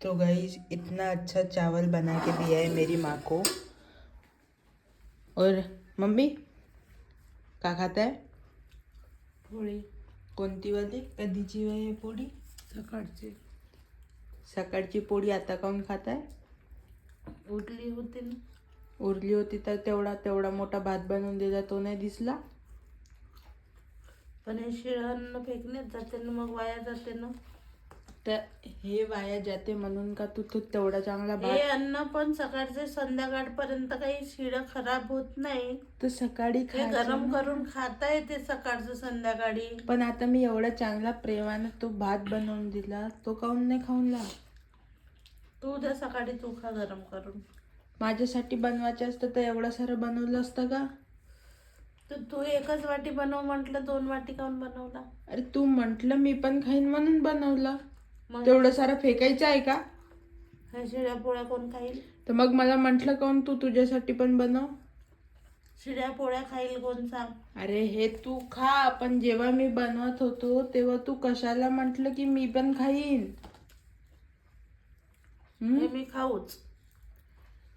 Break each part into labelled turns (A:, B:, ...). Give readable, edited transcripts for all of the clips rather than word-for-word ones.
A: तो गाइस इतना अच्छा चावल बना के दिया है मेरी माँ को। और मम्मी का खाता है?
B: पोळी
A: कोणती वाली? कधीची आहे पोळी?
B: सकाळची
A: सकाळची पोळी आता काऊन खाताय?
B: उरली होती ना.
A: उरली होती तर तेवढा मोठा भात बनवून दिला तो नाही दिसला?
B: पण हे शिळं अन्न फेकण्यात जाते ना, मग वाया जाते ना.
A: तर हे वाया जाते म्हणून का तू तेवढा चांगला
B: हे
A: भात?
B: अन्न पण सकाळचे संध्याकाळपर्यंत काही शिळं खराब होत नाही.
A: तर सकाळी
B: हे
A: खायचं
B: गरम
A: ना.
B: करून खाता येते सकाळचं संध्याकाळी.
A: पण आता मी एवढा चांगला प्रेमाने तो भात बनवून दिला, तो काऊन नाही खाऊनला?
B: तू उद्या सकाळी तू खा गरम करून.
A: माझ्यासाठी बनवायचं असतं तर एवढं सारं बनवलं असतं का?
B: तर तू एकच वाटी बनव म्हटलं, 2 वाटी काऊन बनवला?
A: अरे तू म्हंटल मी पण खाईन म्हणून बनवलं.
B: मग
A: तेवढं सारं फेकायचं आहे का?
B: ह्या शिळ्या पोळ्या कोण खाईल?
A: तर मग मला म्हंटल काऊन तू तुझ्यासाठी पण बनव?
B: शिळ्या पोळ्या खाईल कोण सांग?
A: अरे हे तू खा, पण जेव्हा मी बनवत होतो तेव्हा तू कशाला म्हंटल की मी पण खाईन?
B: हे मी खाऊच.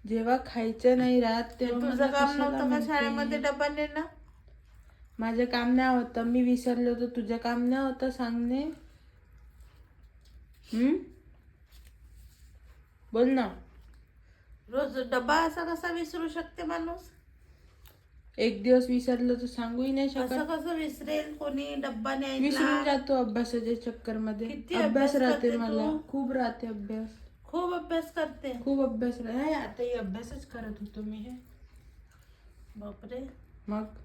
A: जेव्हा खायचं नाही राहत तेव्हा
B: तुझं
A: मला
B: काम
A: कशाला
B: नव्हतं का
A: म्हणते?
B: शाळेमध्ये डबा नेणं?
A: माझं काम नाही होतं, मी विसरलो होतो. तुझं काम नाही होतं सांगणे. बोल ना.
B: रोज डबा असा कसा विसरू शकते माणूस?
A: एक दिवस विसरलो तर सांगूही नाही
B: असं
A: शकत.
B: कसं विसरेल कोणी डब्बा
A: विसरून
B: न्यायला?
A: जातो अभ्यासाच्या चक्कर मध्ये.
B: किती
A: अभ्यास
B: अभ्यास
A: राहते
B: करते
A: मला,
B: तू?
A: खूप राहते अभ्यास.
B: खूप अभ्यास करते.
A: खूप अभ्यास राहते. आता ही अभ्यासच करत होतो मी. हे
B: बापरे.
A: मग